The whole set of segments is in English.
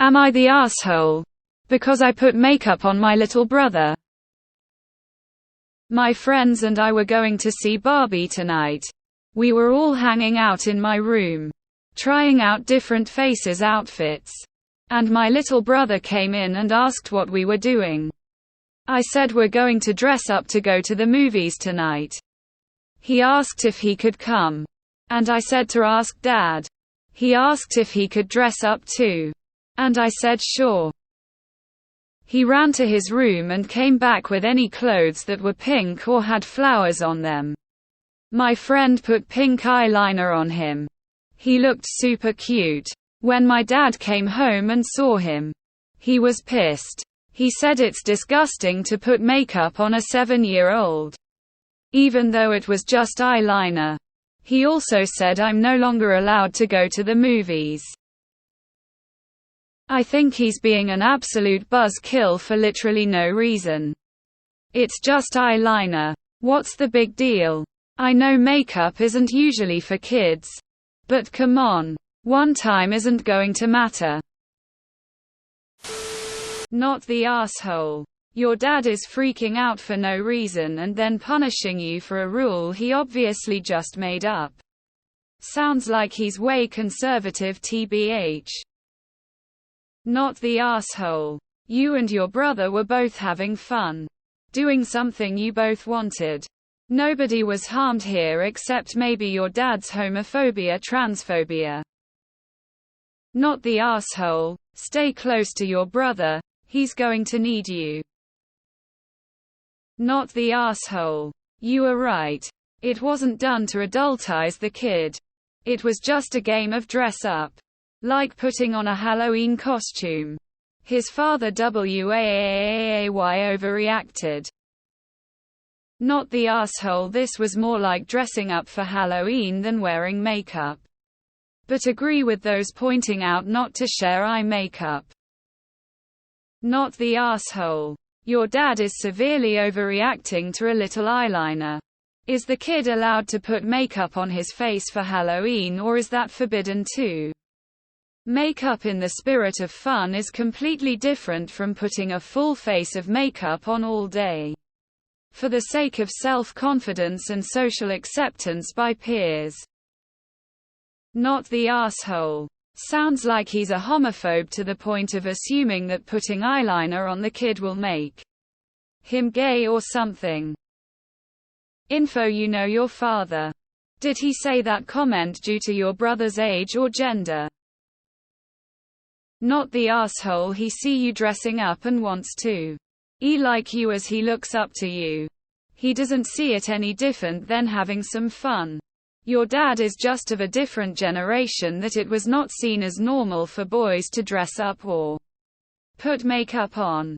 Am I the asshole? Because I put makeup on my little brother. My friends and I were going to see Barbie tonight. We were all hanging out in my room, trying out different faces outfits. And my little brother came in and asked what we were doing. I said we're going to dress up to go to the movies tonight. He asked if he could come. And I said to ask Dad. He asked if he could dress up too. And I said sure. He ran to his room and came back with any clothes that were pink or had flowers on them. My friend put pink eyeliner on him. He looked super cute. When my dad came home and saw him, he was pissed. He said it's disgusting to put makeup on a 7-year-old. Even though it was just eyeliner. He also said I'm no longer allowed to go to the movies. I think he's being an absolute buzzkill for literally no reason. It's just eyeliner. What's the big deal? I know makeup isn't usually for kids. But come on. One time isn't going to matter. Not the asshole. Your dad is freaking out for no reason and then punishing you for a rule he obviously just made up. Sounds like he's way conservative tbh. Not the asshole. You and your brother were both having fun. Doing something you both wanted. Nobody was harmed here except maybe your dad's homophobia, transphobia. Not the asshole. Stay close to your brother. He's going to need you. Not the asshole. You are right. It wasn't done to adultize the kid. It was just a game of dress up. Like putting on a Halloween costume. His father WAAAY overreacted. Not the asshole. This was more like dressing up for Halloween than wearing makeup. But agree with those pointing out not to share eye makeup. Not the asshole. Your dad is severely overreacting to a little eyeliner. Is the kid allowed to put makeup on his face for Halloween, or is that forbidden too? Makeup in the spirit of fun is completely different from putting a full face of makeup on all day. For the sake of self-confidence and social acceptance by peers. Not the asshole. Sounds like he's a homophobe to the point of assuming that putting eyeliner on the kid will make him gay or something. Info: you know your father. Did he say that comment due to your brother's age or gender? Not the asshole. He see you dressing up and wants to like you as he looks up to you. He doesn't see it any different than having some fun. Your dad is just of a different generation that it was not seen as normal for boys to dress up or put makeup on.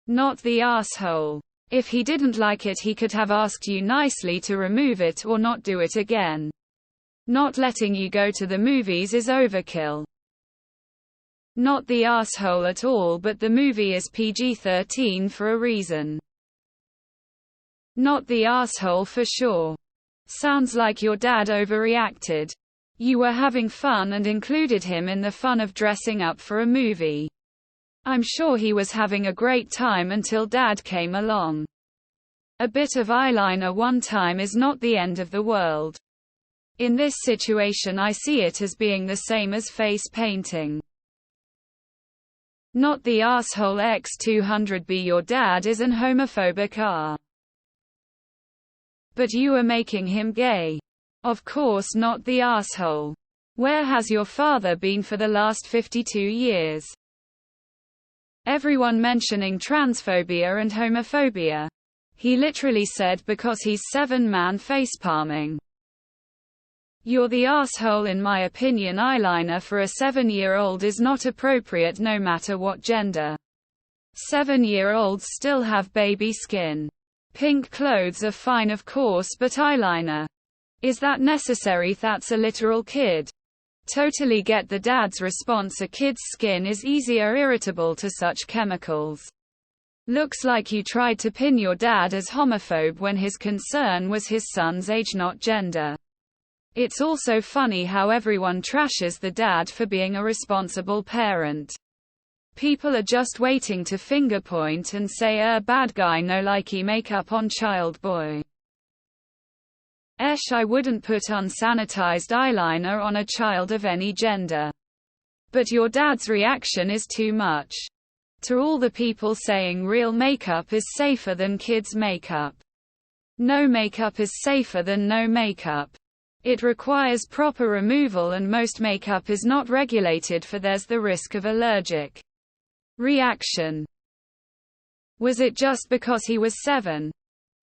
Not the asshole. If he didn't like it, he could have asked you nicely to remove it or not do it again. Not letting you go to the movies is overkill. Not the asshole at all, but the movie is PG-13 for a reason. Not the asshole for sure. Sounds like your dad overreacted. You were having fun and included him in the fun of dressing up for a movie. I'm sure he was having a great time until dad came along. A bit of eyeliner one time is not the end of the world. In this situation, I see it as being the same as face painting. Not the asshole. X200B. Your dad is an homophobic but you are making him gay. Of course, not the asshole. Where has your father been for the last 52 years? Everyone mentioning transphobia and homophobia. He literally said because he's 7-man facepalming. You're the asshole. In my opinion, eyeliner for a 7-year-old is not appropriate no matter what gender. 7-year-olds still have baby skin. Pink clothes are fine of course, but eyeliner. Is that necessary? That's a literal kid. Totally get the dad's response. A kid's skin is easier irritable to such chemicals. Looks like you tried to pin your dad as homophobe when his concern was his son's age, not gender. It's also funny how everyone trashes the dad for being a responsible parent. People are just waiting to finger point and say bad guy no likey makeup on child boy. I wouldn't put unsanitized eyeliner on a child of any gender. But your dad's reaction is too much. To all the people saying real makeup is safer than kids' makeup. No makeup is safer than no makeup. It requires proper removal and most makeup is not regulated for there's the risk of allergic reaction. Was it just because he was 7?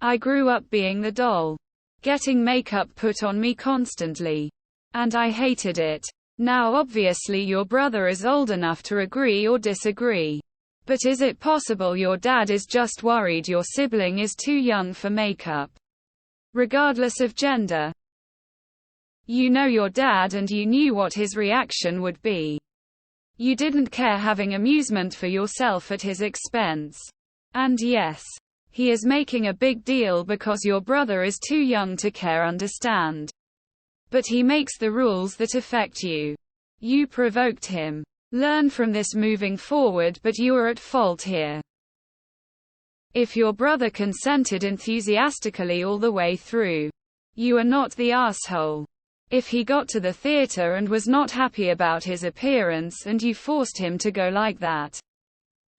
I grew up being the doll. Getting makeup put on me constantly. And I hated it. Now obviously your brother is old enough to agree or disagree. But is it possible your dad is just worried your sibling is too young for makeup? Regardless of gender. You know your dad and you knew what his reaction would be. You didn't care having amusement for yourself at his expense. And yes, he is making a big deal because your brother is too young to understand. But he makes the rules that affect you. You provoked him. Learn from this moving forward, but you are at fault here. If your brother consented enthusiastically all the way through, you are not the asshole. If he got to the theater and was not happy about his appearance and you forced him to go like that,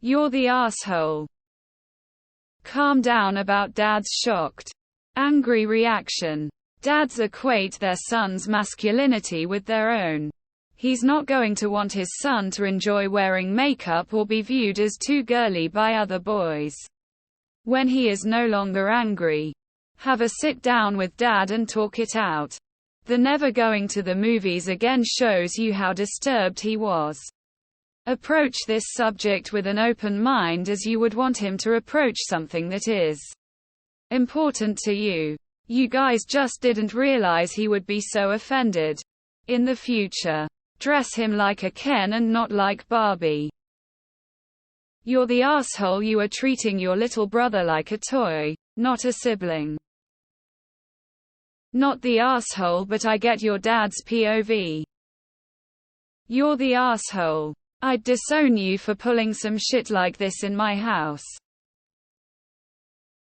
you're the asshole. Calm down about dad's shocked, angry reaction. Dads equate their son's masculinity with their own. He's not going to want his son to enjoy wearing makeup or be viewed as too girly by other boys. When he is no longer angry, have a sit down with dad and talk it out. The never going to the movies again shows you how disturbed he was. Approach this subject with an open mind as you would want him to approach something that is important to you. You guys just didn't realize he would be so offended. In the future, dress him like a Ken and not like Barbie. You're the asshole. You are treating your little brother like a toy, not a sibling. Not the asshole, but I get your dad's POV. You're the asshole. I'd disown you for pulling some shit like this in my house.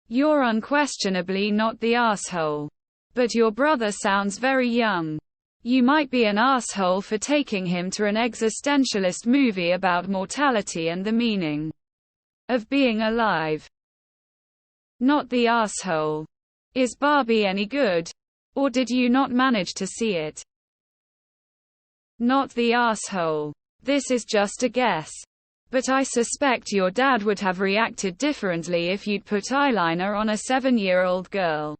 You're unquestionably not the asshole. But your brother sounds very young. You might be an asshole for taking him to an existentialist movie about mortality and the meaning of being alive. Not the asshole. Is Barbie any good? Or did you not manage to see it? Not the asshole. This is just a guess. But I suspect your dad would have reacted differently if you'd put eyeliner on a 7-year-old girl.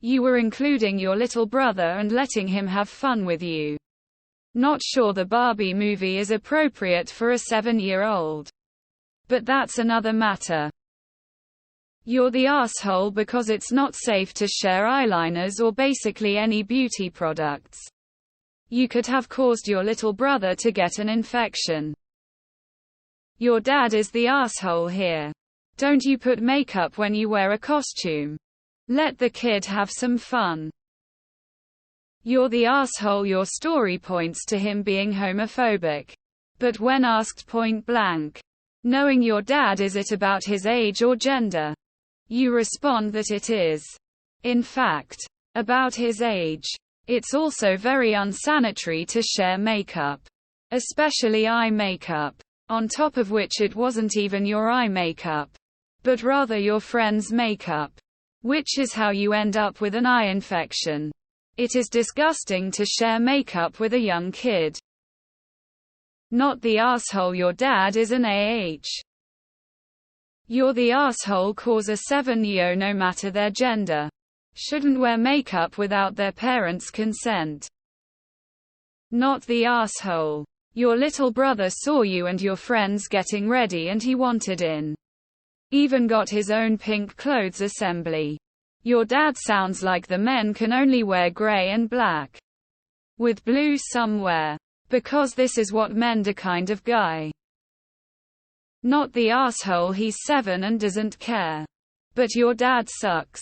You were including your little brother and letting him have fun with you. Not sure the Barbie movie is appropriate for a 7-year-old. But that's another matter. You're the asshole because it's not safe to share eyeliners or basically any beauty products. You could have caused your little brother to get an infection. Your dad is the asshole here. Don't you put makeup when you wear a costume. Let the kid have some fun. You're the asshole. Your story points to him being homophobic. But when asked point blank, knowing your dad, is it about his age or gender? You respond that it is, in fact, about his age. It's also very unsanitary to share makeup. Especially eye makeup. On top of which it wasn't even your eye makeup, but rather your friend's makeup. Which is how you end up with an eye infection. It is disgusting to share makeup with a young kid. Not the asshole. Your dad is an You're the asshole cause a 7-year, no matter their gender, shouldn't wear makeup without their parents' consent. Not the asshole. Your little brother saw you and your friends getting ready and he wanted in. Even got his own pink clothes assembly. Your dad sounds like the men can only wear gray and black. With blue somewhere. Because this is what men do kind of guy. Not the asshole. He's 7 and doesn't care. But your dad sucks.